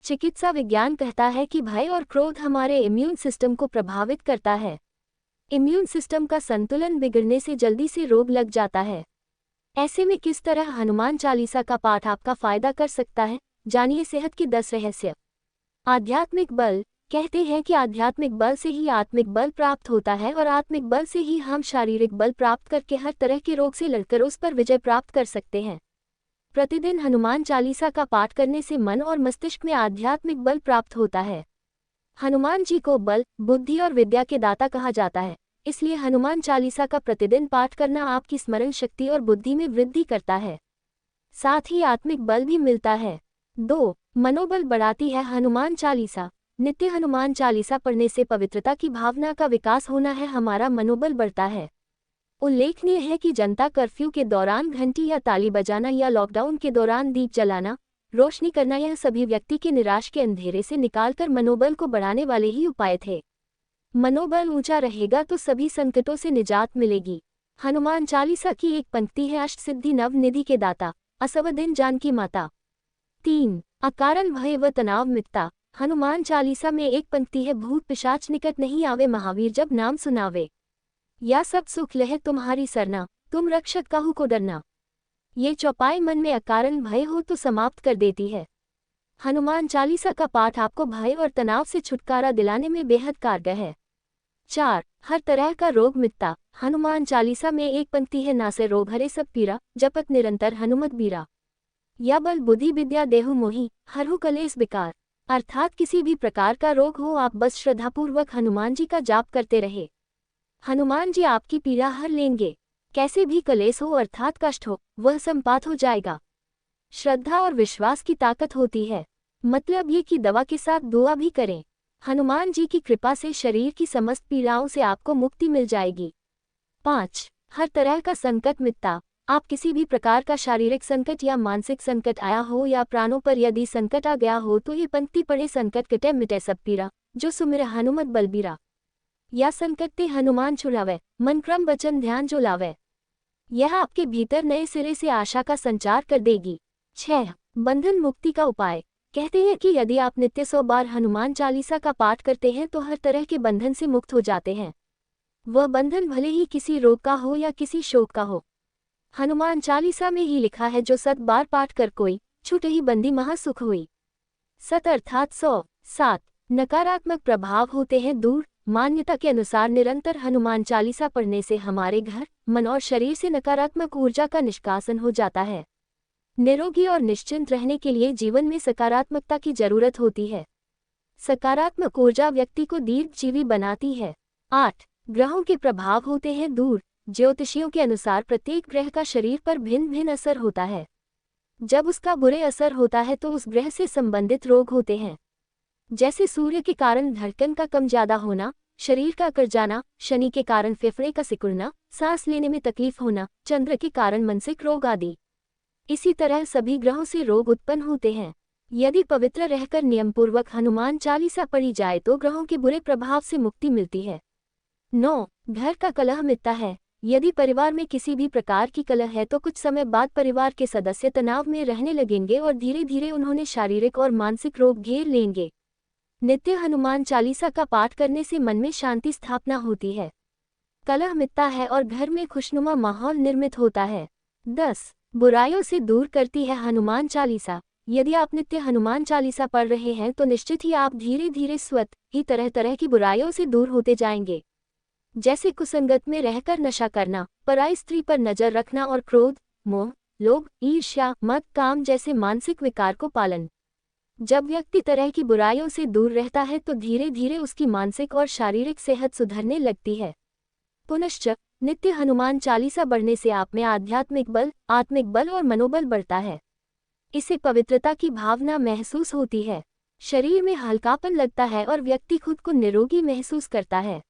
चिकित्सा विज्ञान कहता है कि भय और क्रोध हमारे इम्यून सिस्टम को प्रभावित करता है। इम्यून सिस्टम का संतुलन बिगड़ने से जल्दी से रोग लग जाता है। ऐसे में किस तरह हनुमान चालीसा का पाठ आपका फायदा कर सकता है, जानिए सेहत के 10 रहस्य। आध्यात्मिक बल। कहते हैं कि आध्यात्मिक बल से ही आत्मिक बल प्राप्त होता है और आत्मिक बल से ही हम शारीरिक बल प्राप्त करके हर तरह के रोग से लड़कर उस पर विजय प्राप्त कर सकते हैं। प्रतिदिन हनुमान चालीसा का पाठ करने से मन और मस्तिष्क में आध्यात्मिक बल प्राप्त होता है। हनुमान जी को बल, बुद्धि और विद्या के दाता कहा जाता है, इसलिए हनुमान चालीसा का प्रतिदिन पाठ करना आपकी स्मरण शक्ति और बुद्धि में वृद्धि करता है, साथ ही आत्मिक बल भी मिलता है। 2. मनोबल बढ़ाती है हनुमान चालीसा। नित्य हनुमान चालीसा पढ़ने से पवित्रता की भावना का विकास होना है, हमारा मनोबल बढ़ता है। उल्लेखनीय है कि जनता कर्फ्यू के दौरान घंटी या ताली बजाना या लॉकडाउन के दौरान दीप जलाना, रोशनी करना, यह सभी व्यक्ति के निराश के अंधेरे से निकालकर मनोबल को बढ़ाने वाले ही उपाय थे। मनोबल ऊंचा रहेगा तो सभी संकटों से निजात मिलेगी। हनुमान चालीसा की एक पंक्ति है, अष्टसिद्धि नव निधि के दाता, असवदिन जानकी माता। 3. अकारण भय व तनाव मिटता। हनुमान चालीसा में एक पंक्ति है, भूत पिशाच निकट नहीं आवे, महावीर जब नाम सुनावे। या सब सुख लहे तुम्हारी सरना, तुम रक्षक काहू को डरना। ये चौपाई मन में अकारण भय हो तो समाप्त कर देती है। हनुमान चालीसा का पाठ आपको भय और तनाव से छुटकारा दिलाने में बेहद कारगर है। 4. हर तरह का रोग मिटता। हनुमान चालीसा में एक पंक्ति है, नासे रोग हरे सब पीरा, जपत निरंतर हनुमत बीरा। या बल बुद्धि विद्या देहु मोहि, हरहु कलेस विकार। अर्थात किसी भी प्रकार का रोग हो, आप बस श्रद्धापूर्वक हनुमान जी का जाप करते रहे, हनुमान जी आपकी पीड़ा हर लेंगे। कैसे भी कलेश हो अर्थात कष्ट हो, वह संपात हो जाएगा। श्रद्धा और विश्वास की ताकत होती है, मतलब ये कि दवा के साथ दुआ भी करें। हनुमान जी की कृपा से शरीर की समस्त पीड़ाओं से आपको मुक्ति मिल जाएगी। 5. हर तरह का संकट मिटता। आप किसी भी प्रकार का शारीरिक संकट या मानसिक संकट आया हो या प्राणों पर यदि संकट आ गया हो तो ये पंक्ति पढ़े, संकट कटे मिटे सब पीरा, जो सुमिर हनुमत बलबीरा। या संकट ते हनुमान छुड़ावे, मन क्रम वचन ध्यान जो लावे। यह आपके भीतर नए सिरे से आशा का संचार कर देगी। 6. बंधन मुक्ति का उपाय। कहते हैं कि यदि आप नित्य 100 बार हनुमान चालीसा का पाठ करते हैं तो हर तरह के बंधन से मुक्त हो जाते हैं। वह बंधन भले ही किसी रोग का हो या किसी शोक का हो। हनुमान चालीसा में ही लिखा है, जो 100 बार पाठ कर कोई, छूटे ही बंदी महासुख हुई। 7 अर्थात 100। 7. नकारात्मक प्रभाव होते हैं दूर। मान्यता के अनुसार निरंतर हनुमान चालीसा पढ़ने से हमारे घर, मन और शरीर से नकारात्मक ऊर्जा का निष्कासन हो जाता है। निरोगी और निश्चिंत रहने के लिए जीवन में सकारात्मकता की जरूरत होती है। सकारात्मक ऊर्जा व्यक्ति को दीर्घजीवी बनाती है। 8. ग्रहों के प्रभाव होते हैं दूर। ज्योतिषियों के अनुसार प्रत्येक ग्रह का शरीर पर भिन्न भिन्न असर होता है। जब उसका बुरे असर होता है तो उस ग्रह से संबंधित रोग होते हैं, जैसे सूर्य के कारण धड़कन का कम ज्यादा होना, शरीर का अकड़ जाना, शनि के कारण फेफड़े का सिकुड़ना, सांस लेने में तकलीफ होना, चंद्र के कारण मानसिक रोग आदि। इसी तरह सभी ग्रहों से रोग उत्पन्न होते हैं। यदि पवित्र रहकर नियमपूर्वक हनुमान चालीसा पढ़ी जाए तो ग्रहों के बुरे प्रभाव से मुक्ति मिलती है। 9. घर का कलह मिटता है। यदि परिवार में किसी भी प्रकार की कलह है तो कुछ समय बाद परिवार के सदस्य तनाव में रहने लगेंगे और धीरे धीरे उन्होंने शारीरिक और मानसिक रोग घेर लेंगे। नित्य हनुमान चालीसा का पाठ करने से मन में शांति स्थापना होती है, कलह मिटता है और घर में खुशनुमा माहौल निर्मित होता है। 10. बुराइयों से दूर करती है हनुमान चालीसा। यदि आप नित्य हनुमान चालीसा पढ़ रहे हैं तो निश्चित ही आप धीरे धीरे स्वतः ही तरह तरह की बुराइयों से दूर होते जाएंगे, जैसे कुसंगत में रहकर नशा करना, पराई स्त्री पर नजर रखना और क्रोध, मोह, लोभ, ईर्ष्या, मद, काम जैसे मानसिक विकार को पालन। जब व्यक्ति तरह की बुराइयों से दूर रहता है तो धीरे धीरे उसकी मानसिक और शारीरिक सेहत सुधरने लगती है। पुनश्च नित्य हनुमान चालीसा पढ़ने से आप में आध्यात्मिक बल, आत्मिक बल और मनोबल बढ़ता है। इससे पवित्रता की भावना महसूस होती है, शरीर में हल्कापन लगता है और व्यक्ति खुद को निरोगी महसूस करता है।